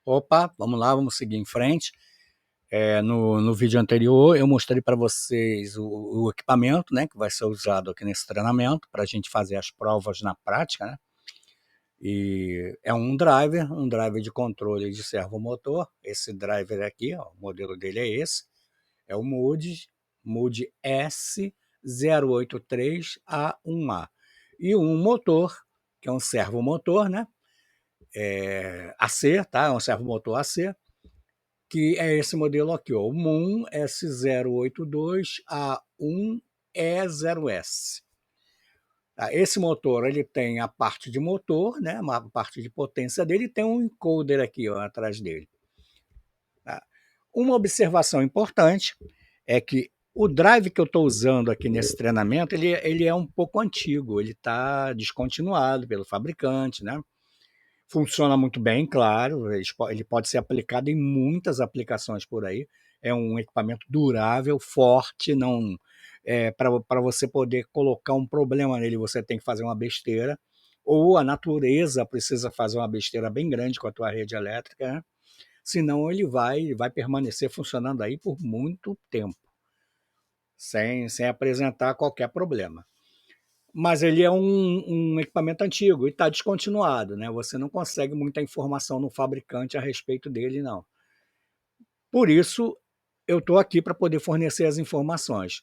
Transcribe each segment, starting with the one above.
Opa, vamos lá, vamos seguir em frente. No vídeo anterior eu mostrei para vocês o equipamento, né, que vai ser usado aqui nesse treinamento para a gente fazer as provas na prática, né? E é um driver de controle de servomotor. Esse driver aqui, ó, o modelo dele é esse, é o Mood S083A1A. E um motor, que é um servomotor, né? AC, tá? É um servomotor AC, que é esse modelo aqui, ó, o Moon S082A1E0S. Tá? Esse motor ele tem a parte de motor, né, uma parte de potência dele, e tem um encoder aqui, ó, atrás dele. Tá? Uma observação importante é que o drive que eu estou usando aqui nesse treinamento, ele é um pouco antigo, ele está descontinuado pelo fabricante, né? Funciona muito bem, claro, ele pode ser aplicado em muitas aplicações por aí. É um equipamento durável, forte, não para você poder colocar um problema nele, você tem que fazer uma besteira, ou a natureza precisa fazer uma besteira bem grande com a tua rede elétrica, né? Senão ele vai permanecer funcionando aí por muito tempo, sem apresentar qualquer problema. Mas ele é um equipamento antigo e está descontinuado, né? Você não consegue muita informação no fabricante a respeito dele, não. Por isso, eu estou aqui para poder fornecer as informações.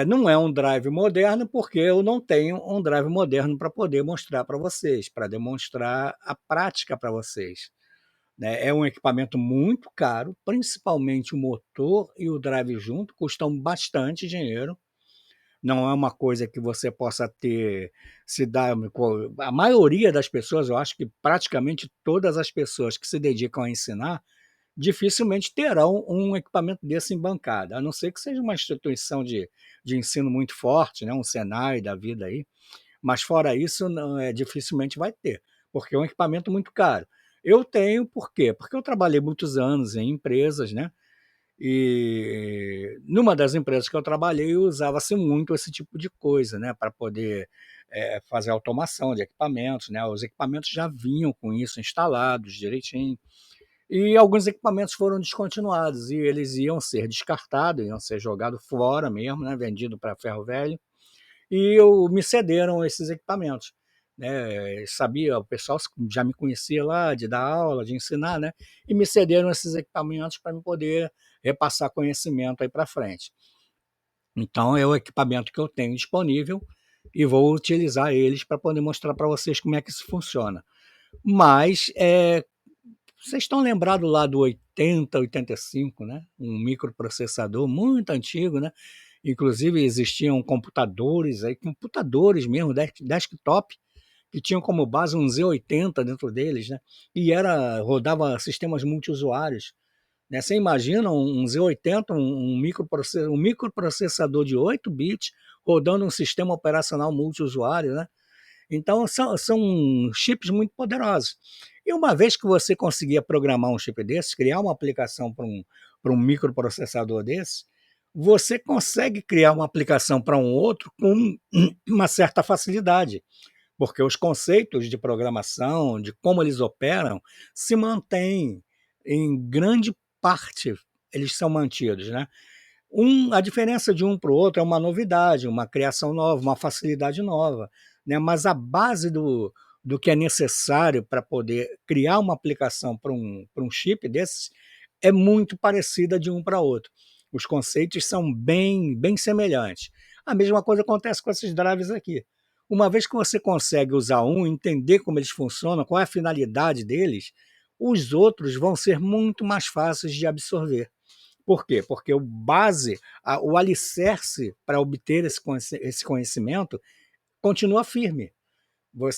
Não é um drive moderno, porque eu não tenho um drive moderno para poder mostrar para vocês, para demonstrar a prática para vocês, né? É um equipamento muito caro, principalmente o motor e o drive junto, custam bastante dinheiro. Não é uma coisa que você possa ter, se dá, a maioria das pessoas, eu acho que praticamente todas as pessoas que se dedicam a ensinar, dificilmente terão um equipamento desse em bancada, a não ser que seja uma instituição de ensino muito forte, né, um Senai da vida aí, mas fora isso, não, dificilmente vai ter, porque é um equipamento muito caro. Eu tenho, por quê? Porque eu trabalhei muitos anos em empresas, né? E numa das empresas que eu trabalhei, usava-se muito esse tipo de coisa, né, para poder fazer automação de equipamentos, né? Os equipamentos já vinham com isso instalados direitinho. E alguns equipamentos foram descontinuados e eles iam ser descartados, iam ser jogados fora mesmo, né, vendido para ferro velho. E me cederam esses equipamentos, né? Sabia, o pessoal já me conhecia lá de dar aula, de ensinar, né? E me cederam esses equipamentos para me poder repassar conhecimento aí para frente. Então é o equipamento que eu tenho disponível e vou utilizar eles para poder mostrar para vocês como é que isso funciona. Mas vocês estão lembrados lá do 8085, né? Um microprocessador muito antigo, né? Inclusive existiam computadores mesmo, desktop, que tinham como base um Z80 dentro deles, né? E rodava sistemas multiusuários, né? Você imagina um Z80, um microprocessador de 8 bits rodando um sistema operacional multiusuário, né? Então são chips muito poderosos. E uma vez que você conseguia programar um chip desse, criar uma aplicação para um microprocessador desse, você consegue criar uma aplicação para um outro com uma certa facilidade, porque os conceitos de programação, de como eles operam, se mantêm em grande parte, eles são mantidos, né? A diferença de um para o outro é uma novidade, uma criação nova, uma facilidade nova, né? Mas a base do que é necessário para poder criar uma aplicação para um chip desses é muito parecida de um para outro. Os conceitos são bem semelhantes. A mesma coisa acontece com esses drives aqui. Uma vez que você consegue usar um, entender como eles funcionam, qual é a finalidade deles, os outros vão ser muito mais fáceis de absorver. Por quê? Porque o alicerce para obter esse conhecimento continua firme.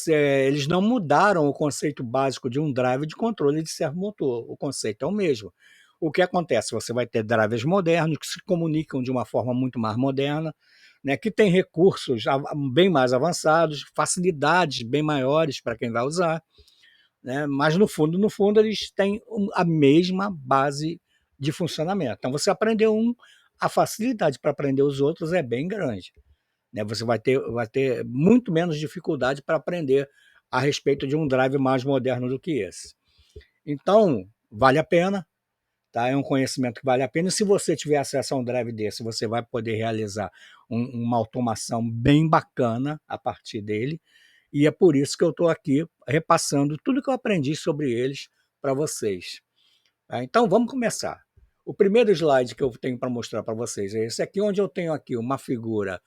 Eles não mudaram o conceito básico de um drive de controle de servomotor. O conceito é o mesmo. O que acontece? Você vai ter drivers modernos que se comunicam de uma forma muito mais moderna, né, que tem recursos bem mais avançados, facilidades bem maiores para quem vai usar, né? Mas no fundo, eles têm a mesma base de funcionamento. Então, você aprendeu a facilidade para aprender os outros é bem grande, né? Você vai ter muito menos dificuldade para aprender a respeito de um drive mais moderno do que esse. Então, vale a pena, tá? É um conhecimento que vale a pena. E se você tiver acesso a um drive desse, você vai poder realizar uma automação bem bacana a partir dele. E é por isso que eu estou aqui repassando tudo que eu aprendi sobre eles para vocês. Tá? Então, vamos começar. O primeiro slide que eu tenho para mostrar para vocês é esse aqui, onde eu tenho aqui uma figura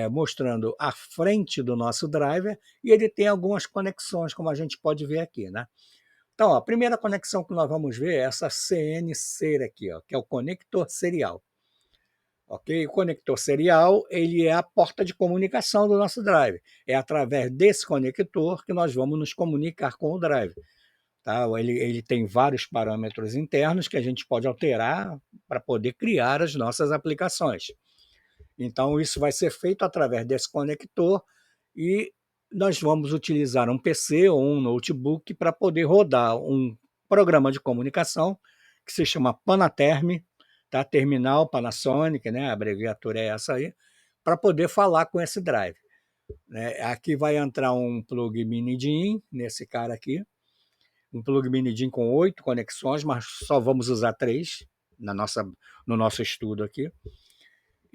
mostrando a frente do nosso driver e ele tem algumas conexões, como a gente pode ver aqui, né? Então, ó, a primeira conexão que nós vamos ver é essa CNC aqui, ó, que é o conector serial. Ok? O conector serial ele é a porta de comunicação do nosso drive. É através desse conector que nós vamos nos comunicar com o drive. Tá? Ele tem vários parâmetros internos que a gente pode alterar para poder criar as nossas aplicações. Então, isso vai ser feito através desse conector e nós vamos utilizar um PC ou um notebook para poder rodar um programa de comunicação que se chama Panaterm, tá? Terminal Panasonic, né? A abreviatura é essa aí, para poder falar com esse drive. Né? Aqui vai entrar um plug mini DIN, nesse cara aqui, um plug mini DIN com 8 conexões, mas só vamos usar 3 no nosso estudo aqui.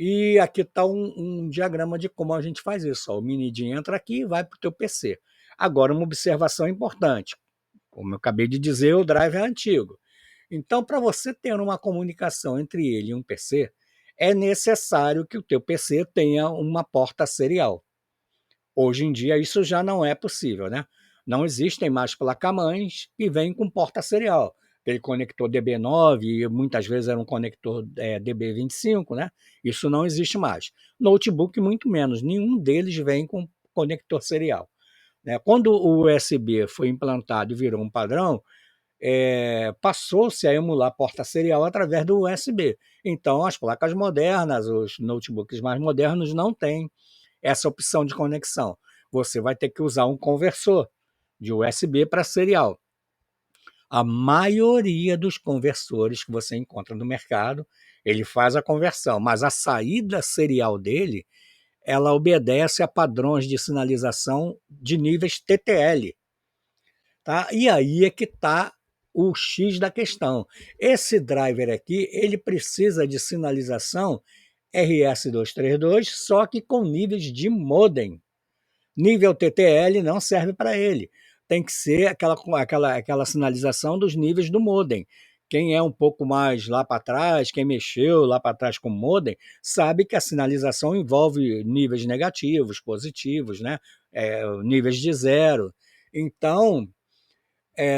E aqui está um diagrama de como a gente faz isso. Ó, o mini DIN entra aqui e vai para o teu PC. Agora, uma observação importante. Como eu acabei de dizer, o drive é antigo. Então, para você ter uma comunicação entre ele e um PC, é necessário que o teu PC tenha uma porta serial. Hoje em dia isso já não é possível, né? Não existem mais placas-mães que vêm com porta serial. Aquele conector DB9, e muitas vezes era um conector DB25, né? Isso não existe mais. Notebook, muito menos. Nenhum deles vem com conector serial. Né? Quando o USB foi implantado e virou um padrão, passou-se a emular porta serial através do USB. Então, as placas modernas, os notebooks mais modernos não têm essa opção de conexão. Você vai ter que usar um conversor de USB para serial. A maioria dos conversores que você encontra no mercado, ele faz a conversão, mas a saída serial dele, ela obedece a padrões de sinalização de níveis TTL. Tá? E aí é que está o X da questão. Esse driver aqui, ele precisa de sinalização RS232, só que com níveis de modem. Nível TTL não serve para ele. Tem que ser aquela sinalização dos níveis do modem. Quem é um pouco mais lá para trás, quem mexeu lá para trás com o modem, sabe que a sinalização envolve níveis negativos, positivos, né? Níveis de zero. Então,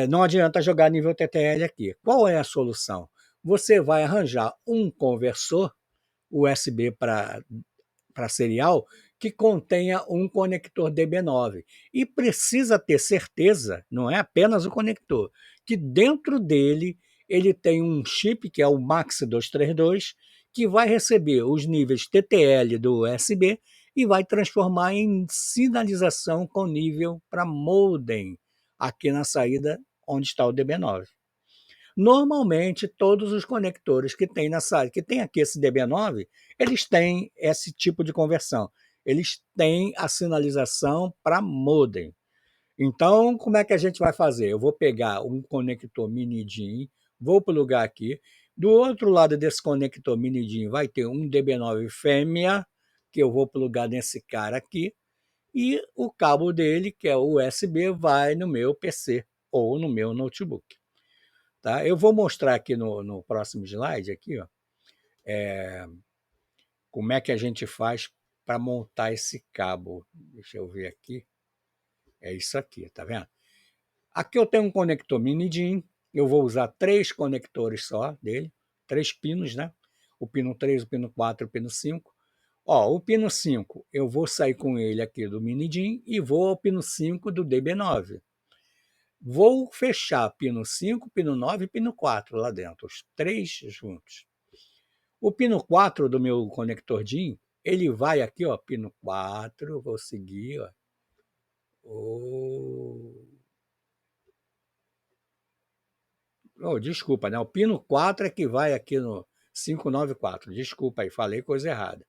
não adianta jogar nível TTL aqui. Qual é a solução? Você vai arranjar um conversor USB para serial que contenha um conector DB9. E precisa ter certeza, não é apenas o conector, que dentro dele ele tem um chip, que é o MAX232, que vai receber os níveis TTL do USB e vai transformar em sinalização com nível para modem, aqui na saída onde está o DB9. Normalmente, todos os conectores que tem nessa, que tem aqui esse DB9, eles têm esse tipo de conversão. Eles têm a sinalização para modem. Então, como é que a gente vai fazer? Eu vou pegar um conector mini DIN, vou plugar aqui. Do outro lado desse conector mini DIN vai ter um DB9 fêmea, que eu vou plugar nesse cara aqui. E o cabo dele, que é o USB, vai no meu PC ou no meu notebook. Tá? Eu vou mostrar aqui no próximo slide, aqui, ó, como é que a gente faz para montar esse cabo. Deixa eu ver aqui. É isso aqui, tá vendo? Aqui eu tenho um conector mini DIN. Eu vou usar 3 conectores só dele, 3 pinos, né? O pino 3, o pino 4 e o pino 5. Ó, o pino 5, eu vou sair com ele aqui do mini DIN e vou ao pino 5 do DB9. Vou fechar pino 5, pino 9 e pino 4 lá dentro, os 3 juntos. O pino 4 do meu conector DIN, ele vai aqui, ó, pino 4, vou seguir, ó. Desculpa, né? O pino 4 é que vai aqui no 594. Desculpa aí, falei coisa errada.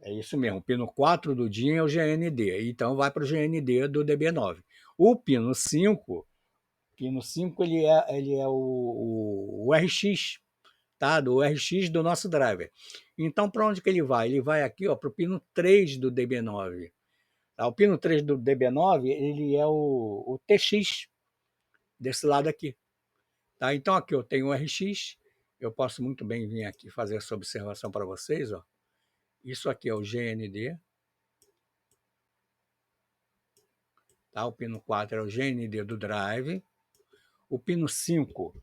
É isso mesmo, o pino 4 do DIN é o GND, então vai para o GND do DB9. O pino 5 Pino 5 ele é o RX, tá? Do RX do nosso driver. Então, para onde que ele vai? Ele vai aqui para o pino 3 do DB9. Tá? O pino 3 do DB9 ele é o TX desse lado aqui. Tá? Então, aqui eu tenho o RX. Eu posso muito bem vir aqui fazer essa observação para vocês. Ó. Isso aqui é o GND. Tá? O pino 4 é o GND do drive. O pino 5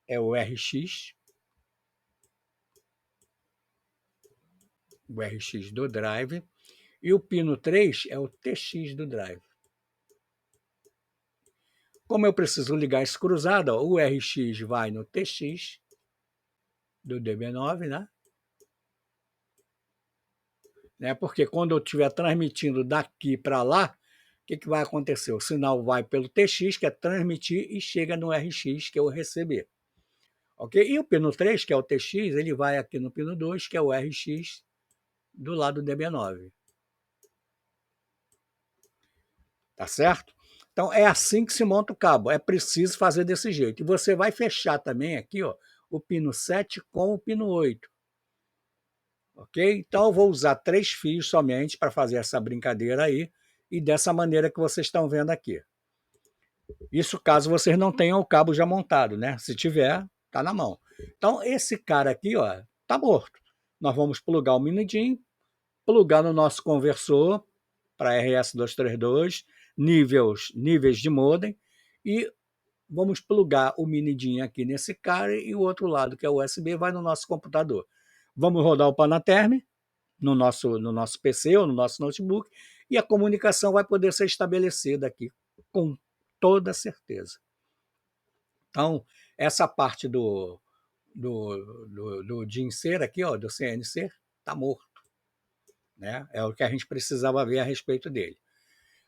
é o RX. O RX do drive. E o pino 3 é o TX do drive. Como eu preciso ligar esse cruzado, ó, o RX vai no TX do DB9, né? Porque quando eu estiver transmitindo daqui para lá, o que vai acontecer? O sinal vai pelo TX, que é transmitir, e chega no RX, que é o receber. Ok? E o pino 3, que é o TX, ele vai aqui no pino 2, que é o RX, do lado do DB9. Tá certo? Então é assim que se monta o cabo. É preciso fazer desse jeito. E você vai fechar também aqui, ó, o pino 7 com o pino 8. Ok? Então eu vou usar 3 fios somente para fazer essa brincadeira aí. E dessa maneira que vocês estão vendo aqui. Isso caso vocês não tenham o cabo já montado, né? Se tiver, tá na mão. Então esse cara aqui, ó, tá morto. Nós vamos plugar o mini DIN, plugar no nosso conversor para RS-232, níveis de modem, e vamos plugar o mini DIN aqui nesse cara e o outro lado, que é o USB, vai no nosso computador. Vamos rodar o Panaterm no nosso PC ou no nosso notebook e a comunicação vai poder ser estabelecida aqui com toda certeza. Então, essa parte do DIN-ser aqui, ó, do CNC, está morto. Né? É o que a gente precisava ver a respeito dele.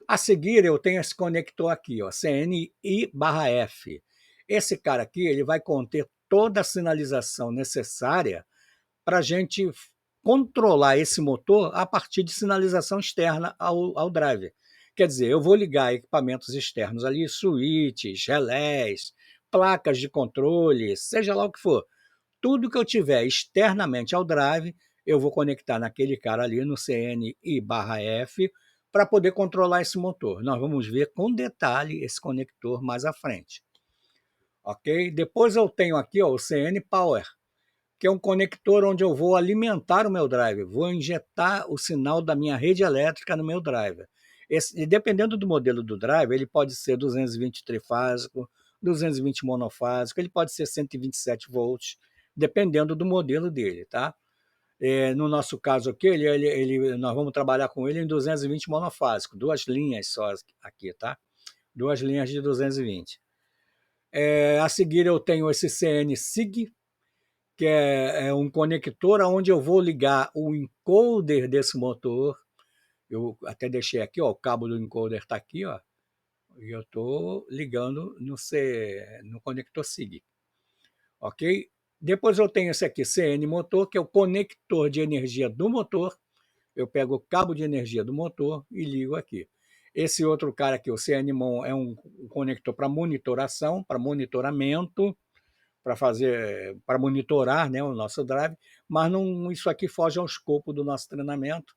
A seguir, eu tenho esse conector aqui, ó, CNI/F. Esse cara aqui ele vai conter toda a sinalização necessária para a gente controlar esse motor a partir de sinalização externa ao driver. Quer dizer, eu vou ligar equipamentos externos ali, switches, relés, placas de controle, seja lá o que for. Tudo que eu tiver externamente ao drive, eu vou conectar naquele cara ali no CNI/F para poder controlar esse motor. Nós vamos ver com detalhe esse conector mais à frente. Ok? Depois eu tenho aqui ó, o CN Power, que é um conector onde eu vou alimentar o meu drive, vou injetar o sinal da minha rede elétrica no meu drive. E dependendo do modelo do drive, ele pode ser 220 trifásico, 220 monofásico, ele pode ser 127 volts, dependendo do modelo dele, tá? No nosso caso aqui, nós vamos trabalhar com ele em 220 monofásico, 2 linhas só aqui, tá? 2 linhas de 220. A seguir eu tenho esse CN SIG, que é um conector onde eu vou ligar o encoder desse motor. Eu até deixei aqui, ó, o cabo do encoder está aqui, ó, e eu estou ligando no conector SIG. Ok? Depois eu tenho esse aqui, CN motor, que é o conector de energia do motor. Eu pego o cabo de energia do motor e ligo aqui. Esse outro cara aqui, o CNMON, é um conector para monitoração, para monitoramento, para monitorar, né, o nosso drive, mas não, isso aqui foge ao escopo do nosso treinamento,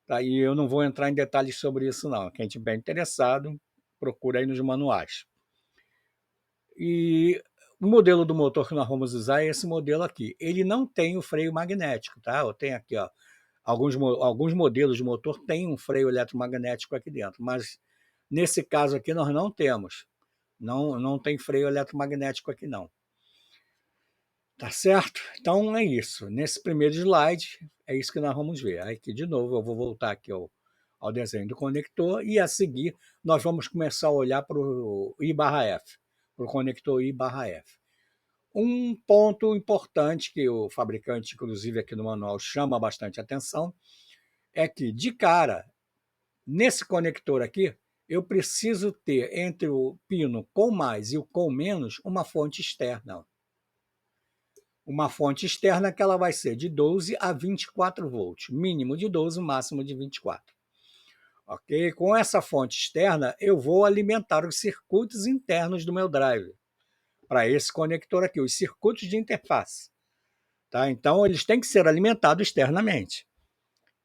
tá? E eu não vou entrar em detalhes sobre isso não. Quem estiver interessado, procura aí nos manuais. E o modelo do motor que nós vamos usar é esse modelo aqui. Ele não tem o freio magnético, tá? Eu tenho aqui, ó, alguns modelos de motor têm um freio eletromagnético aqui dentro, mas nesse caso aqui nós não temos. Não tem freio eletromagnético aqui não. Tá certo? Então é isso. Nesse primeiro slide, é isso que nós vamos ver. Aí aqui de novo eu vou voltar aqui ao desenho do conector e a seguir nós vamos começar a olhar para o I/F, para o conector I/F. Um ponto importante que o fabricante, inclusive aqui no manual, chama bastante atenção, é que, de cara, nesse conector aqui, eu preciso ter entre o pino com mais e o com menos uma fonte externa. Uma fonte externa que ela vai ser de 12 a 24 volts, mínimo de 12, máximo de 24. ok? Com essa fonte externa, eu vou alimentar os circuitos internos do meu drive, para esse conector aqui, os circuitos de interface. Tá? Então, eles têm que ser alimentados externamente.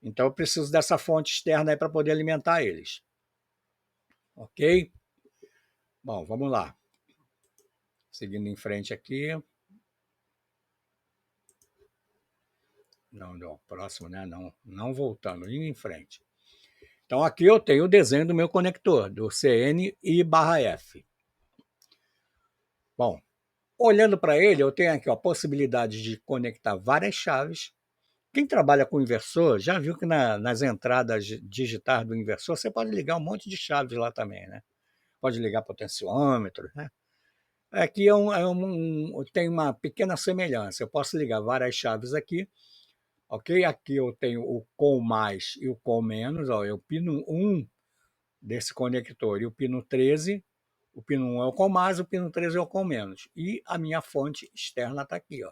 Então, eu preciso dessa fonte externa aí para poder alimentar eles. Ok? Bom, vamos lá. Seguindo em frente aqui. Não, não, próximo, né? Não voltando, indo em frente. Então, aqui eu tenho o desenho do meu conector, do CN/F. Bom, olhando para ele, eu tenho aqui ó, a possibilidade de conectar várias chaves. Quem trabalha com inversor já viu que nas entradas digitais do inversor você pode ligar um monte de chaves lá também, né? Pode ligar potenciômetro, né? Aqui tem uma pequena semelhança. Eu posso ligar várias chaves aqui, ok? Aqui eu tenho o com mais e o com menos, ó, é o pino 1 desse conector e o pino 13. O pino 1 é o com mais, o pino 13 é o com menos. E a minha fonte externa está aqui, ó,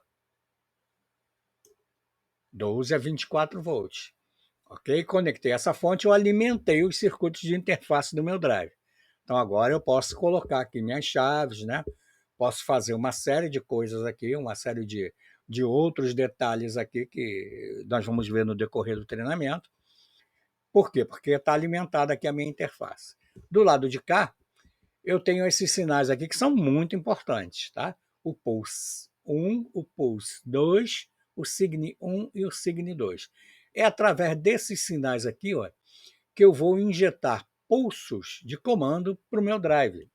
12 a 24 volts. Ok? Conectei essa fonte, eu alimentei os circuitos de interface do meu drive. Então agora eu posso colocar aqui minhas chaves, né? Posso fazer uma série de coisas aqui, uma série de outros detalhes aqui que nós vamos ver no decorrer do treinamento. Por quê? Porque está alimentada aqui a minha interface. Do lado de cá, eu tenho esses sinais aqui que são muito importantes, tá? O pulse 1, o pulse 2, o signe 1 e o signe 2. É através desses sinais aqui, ó, que eu vou injetar pulsos de comando para o meu drive.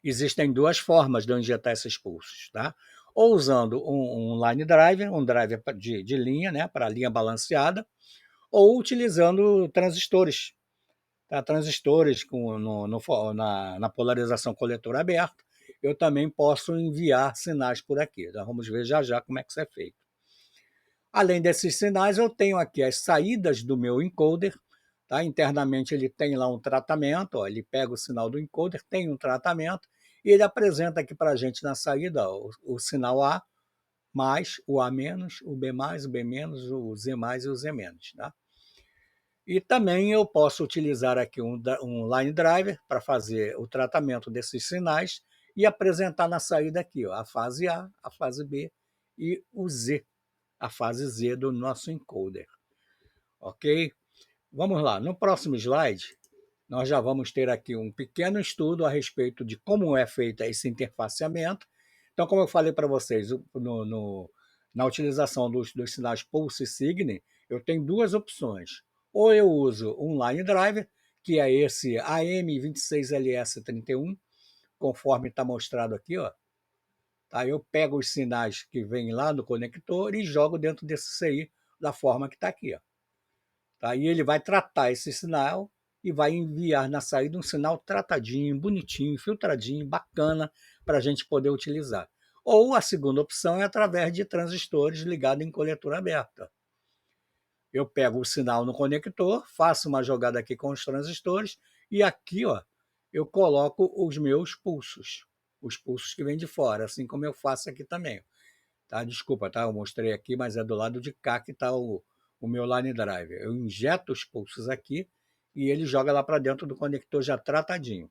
Existem duas formas de eu injetar esses pulsos, tá? Ou usando um line driver, um driver de linha, né, para linha balanceada, ou utilizando transistores, tá? Transistores na polarização coletor aberto. Eu também posso enviar sinais por aqui. Então, vamos ver já já como é que isso é feito. Além desses sinais, eu tenho aqui as saídas do meu encoder. Tá? Internamente ele tem lá um tratamento, ó, ele pega o sinal do encoder, tem um tratamento, e ele apresenta aqui para a gente na saída ó, o sinal A mais, o A menos, o B mais, o B menos, o Z mais e o Z menos. Tá? E também eu posso utilizar aqui um line driver para fazer o tratamento desses sinais e apresentar na saída aqui ó, a fase A, a fase B e o Z, a fase Z do nosso encoder. Ok? Vamos lá, no próximo slide, nós já vamos ter aqui um pequeno estudo a respeito de como é feito esse interfaceamento. Então, como eu falei para vocês, na utilização dos sinais pulse e signe, eu tenho duas opções. Ou eu uso um line driver, que é esse AM26LS31, conforme está mostrado aqui, ó. Tá? Eu pego os sinais que vêm lá do conector e jogo dentro desse CI da forma que está aqui, ó. Tá? E ele vai tratar esse sinal e vai enviar na saída um sinal tratadinho, bonitinho, filtradinho, bacana para a gente poder utilizar. Ou a segunda opção é através de transistores ligados em coletor aberta. Eu pego o sinal no conector, faço uma jogada aqui com os transistores e aqui ó, eu coloco os meus pulsos, os pulsos que vêm de fora, assim como eu faço aqui também. Tá? Desculpa, tá? Eu mostrei aqui, mas é do lado de cá que está o meu line driver. Eu injeto os pulsos aqui e ele joga lá para dentro do conector já tratadinho.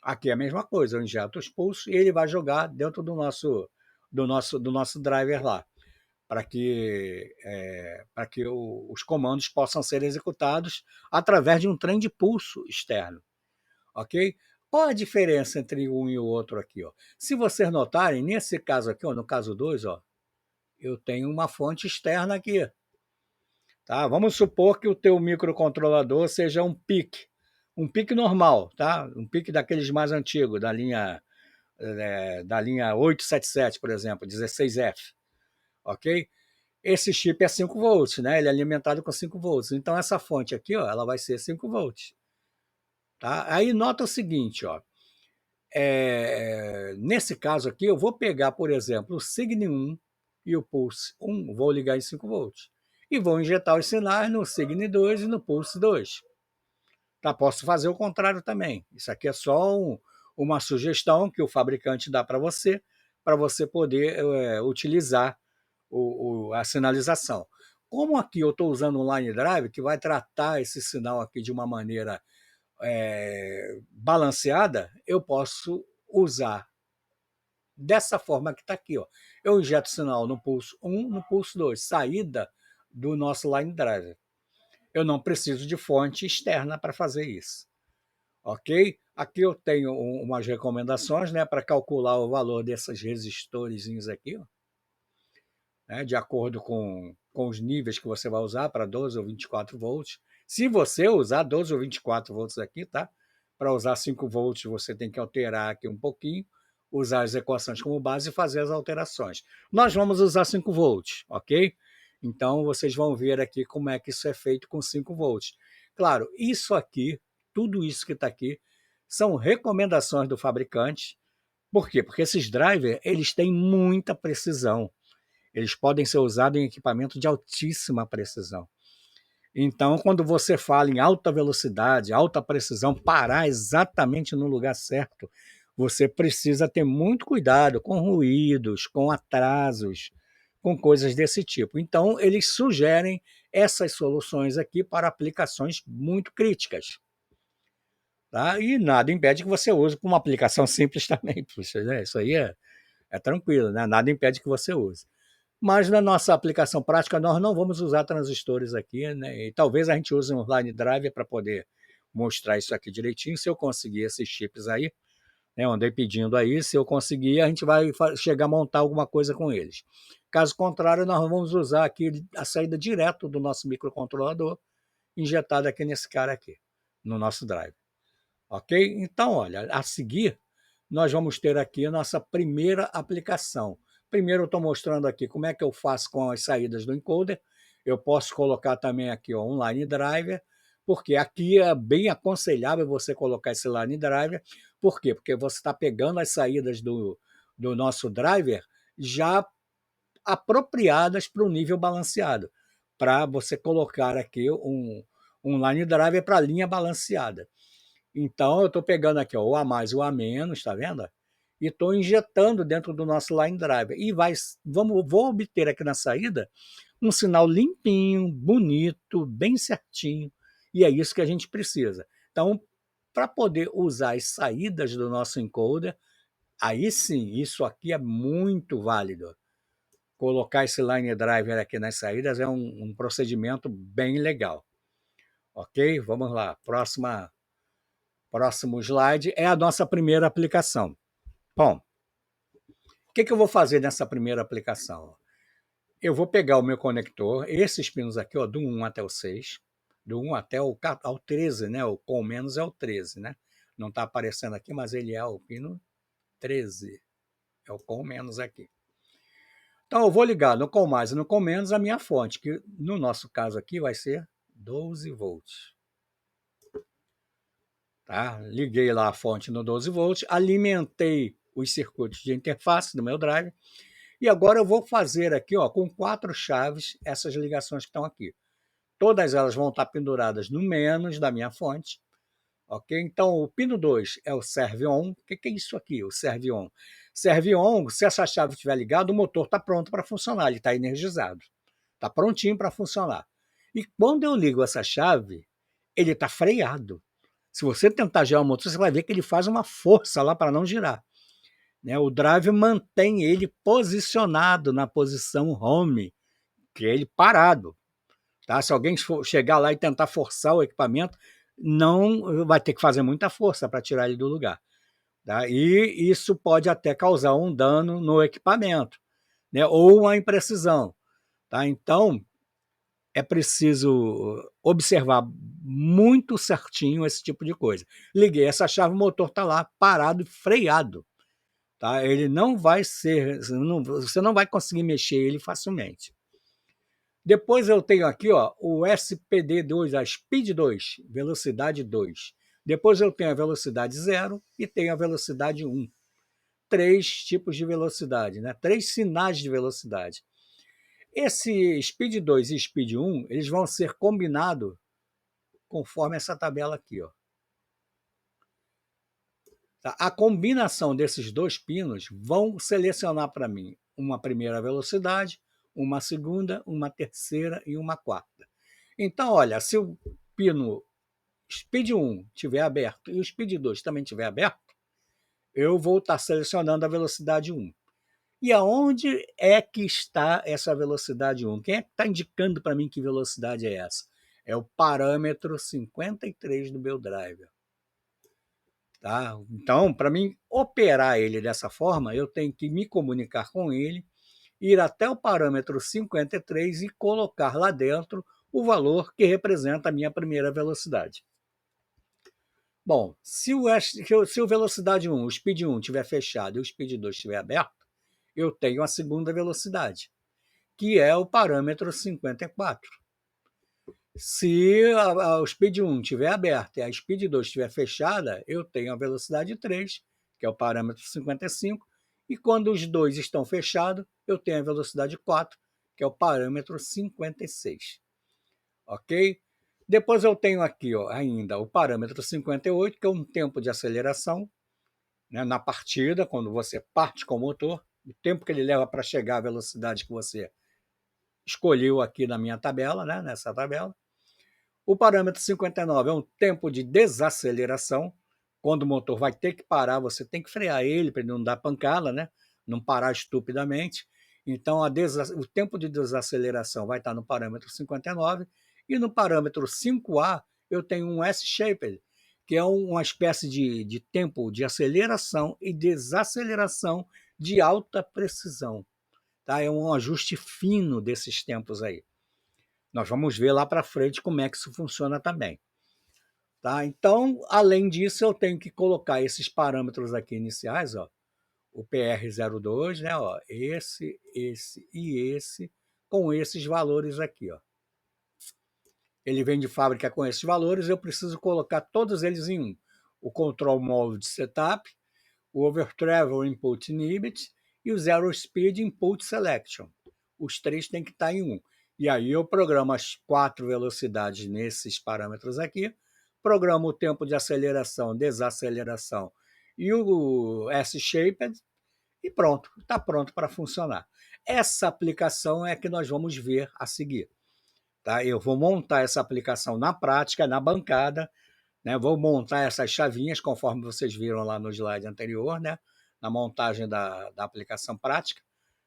Aqui é a mesma coisa, eu injeto os pulsos e ele vai jogar dentro do nosso driver lá, para que os comandos possam ser executados através de um trem de pulso externo, ok? Qual a diferença entre um e o outro aqui? Ó? Se vocês notarem, nesse caso aqui, ó, no caso 2, ó, eu tenho uma fonte externa aqui. Tá? Vamos supor que o teu microcontrolador seja um PIC normal, tá? Um PIC daqueles mais antigos, da linha 877, por exemplo, 16F, ok? Esse chip é 5 volts, né? Ele é alimentado com 5 volts. Então essa fonte aqui, ó, ela vai ser 5 volts. Tá? Aí nota o seguinte, ó, nesse caso aqui, eu vou pegar, por exemplo, o Signe 1 e o Pulse 1, vou ligar em 5 volts. E vou injetar os sinais no Signe 2 e no Pulse 2. Tá? Posso fazer o contrário também. Isso aqui é só uma sugestão que o fabricante dá para você poder utilizar a sinalização. como aqui eu estou usando um line drive que vai tratar esse sinal aqui de uma maneira balanceada, eu posso usar dessa forma que está aqui. Ó. Eu injeto o sinal no pulso 1, no pulso 2, saída do nosso line drive. Eu não preciso de fonte externa para fazer isso. Ok? Aqui eu tenho umas recomendações, né, para calcular o valor desses resistores aqui, ó, né, de acordo com os níveis que você vai usar para 12 ou 24 volts. Se você usar 12 ou 24 volts aqui, tá? Para usar 5 volts, você tem que alterar aqui um pouquinho, usar as equações como base e fazer as alterações. Nós vamos usar 5 volts, ok? Então, vocês vão ver aqui como é que isso é feito com 5 volts. Claro, isso aqui, tudo isso que está aqui, são recomendações do fabricante. Por quê? Porque esses drivers, eles têm muita precisão. Eles podem ser usados em equipamento de altíssima precisão. Então, quando você fala em alta velocidade, alta precisão, parar exatamente no lugar certo, você precisa ter muito cuidado com ruídos, com atrasos, com coisas desse tipo. Então, eles sugerem essas soluções aqui para aplicações muito críticas. Tá? E nada impede que você use com uma aplicação simples também. Puxa, né? Isso aí é tranquilo, né? Nada impede que você use. Mas na nossa aplicação prática, nós não vamos usar transistores aqui, né? E talvez a gente use um line driver para poder mostrar isso aqui direitinho. Se eu conseguir esses chips aí, né? Eu andei pedindo aí, se eu conseguir, a gente vai chegar a montar alguma coisa com eles. Caso contrário, nós vamos usar aqui a saída direto do nosso microcontrolador, injetada aqui nesse cara aqui, no nosso drive. Ok? Então, olha, a seguir, nós vamos ter aqui a nossa primeira aplicação. Primeiro eu estou mostrando aqui como é que eu faço com as saídas do encoder. Eu posso colocar também aqui ó, um line driver, porque aqui é bem aconselhável você colocar esse line driver. Por quê? Porque você está pegando as saídas do nosso driver já apropriadas para o nível balanceado, para você colocar aqui um line driver para a linha balanceada. Então, eu estou pegando aqui ó, o A mais e o A menos, está vendo? E estou injetando dentro do nosso line driver. E vou obter aqui na saída um sinal limpinho, bonito, bem certinho. E é isso que a gente precisa. Então, para poder usar as saídas do nosso encoder, aí sim, isso aqui é muito válido. Colocar esse line driver aqui nas saídas é um procedimento bem legal. Ok? Vamos lá. Próximo slide é a nossa primeira aplicação. Bom, o que eu vou fazer nessa primeira aplicação? Eu vou pegar o meu conector, esses pinos aqui, ó, do 1 até o 6, do 1 até ao 13, né? O com menos é o 13, né? Não está aparecendo aqui, mas ele é o pino 13. É o com menos aqui. Então, eu vou ligar no com mais e no com menos a minha fonte, que no nosso caso aqui vai ser 12 volts. Tá? Liguei lá a fonte no 12 volts, alimentei os circuitos de interface do meu drive e agora eu vou fazer aqui ó, com 4 chaves essas ligações que estão aqui. Todas elas vão estar penduradas no menos da minha fonte. Ok? Então o pino 2 é o serve on. O que é isso aqui? O serve on. Serve on, se essa chave estiver ligada, o motor está pronto para funcionar, ele está energizado. Está prontinho para funcionar. E quando eu ligo essa chave, ele está freado. Se você tentar girar o motor, você vai ver que ele faz uma força lá para não girar. Né? O drive mantém ele posicionado na posição home, que é ele parado. Tá? Se alguém chegar lá e tentar forçar o equipamento, não vai ter que fazer muita força para tirar ele do lugar. Tá? E isso pode até causar um dano no equipamento, né? Ou uma imprecisão. Tá? Então, é preciso observar muito certinho esse tipo de coisa. Liguei essa chave, o motor está lá parado e freado. Tá? Ele não vai ser, você não vai conseguir mexer ele facilmente. Depois eu tenho aqui ó, o SPD2, a Speed 2, velocidade 2. Depois eu tenho a velocidade 0 e tenho a velocidade 1. 3 tipos de velocidade, né? 3 sinais de velocidade. Esse Speed 2 e Speed 1, eles vão ser combinados conforme essa tabela aqui. Ó. Tá? A combinação desses dois pinos vão selecionar para mim uma primeira velocidade, uma segunda, uma terceira e uma quarta. Então, olha, se o pino Speed 1 estiver aberto e o Speed 2 também estiver aberto, eu vou estar selecionando a velocidade 1. E aonde é que está essa velocidade 1? Quem é que está indicando para mim que velocidade é essa? É o parâmetro 53 do meu driver. Tá? Então, para mim operar ele dessa forma, eu tenho que me comunicar com ele, ir até o parâmetro 53 e colocar lá dentro o valor que representa a minha primeira velocidade. Bom, se o velocidade 1, o speed 1 estiver fechado e o speed 2 estiver aberto, eu tenho a segunda velocidade, que é o parâmetro 54. Se o Speed 1 estiver aberta e a Speed 2 estiver fechada, eu tenho a velocidade 3, que é o parâmetro 55, e quando os dois estão fechados, eu tenho a velocidade 4, que é o parâmetro 56. Ok? Depois eu tenho aqui ainda o parâmetro 58, que é um tempo de aceleração, né, na partida, quando você parte com o motor, o tempo que ele leva para chegar à velocidade que você escolheu aqui na minha tabela, né, nessa tabela. O parâmetro 59 é um tempo de desaceleração, quando o motor vai ter que parar, você tem que frear ele para ele não dar pancada, né? Não parar estupidamente. Então, o tempo de desaceleração vai estar no parâmetro 59, e no parâmetro 5A eu tenho um S-shaped, que é uma espécie de tempo de aceleração e desaceleração de alta precisão. Tá? É um ajuste fino desses tempos aí. Nós vamos ver lá para frente como é que isso funciona também. Tá? Então, além disso, eu tenho que colocar esses parâmetros aqui iniciais, ó, o PR02, né, ó, esse e esse, com esses valores aqui. Ó. Ele vem de fábrica com esses valores, eu preciso colocar todos eles em um. O Control Mode Setup, o Overtravel Input Inhibit e o Zero Speed Input Selection. Os três têm que estar em um. E aí eu programo as 4 velocidades nesses parâmetros aqui, programo o tempo de aceleração, desaceleração e o S-Shaped e pronto, está pronto para funcionar. Essa aplicação é que nós vamos ver a seguir. Tá? Eu vou montar essa aplicação na prática, na bancada, né? Vou montar essas chavinhas, conforme vocês viram lá no slide anterior, né? Na montagem da aplicação prática.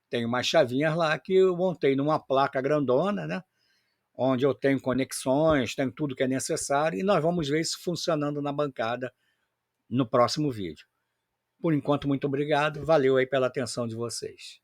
Tem umas chavinhas lá que eu montei numa placa grandona, né? Onde eu tenho conexões, tenho tudo que é necessário, e nós vamos ver isso funcionando na bancada no próximo vídeo. Por enquanto, muito obrigado. Valeu aí pela atenção de vocês.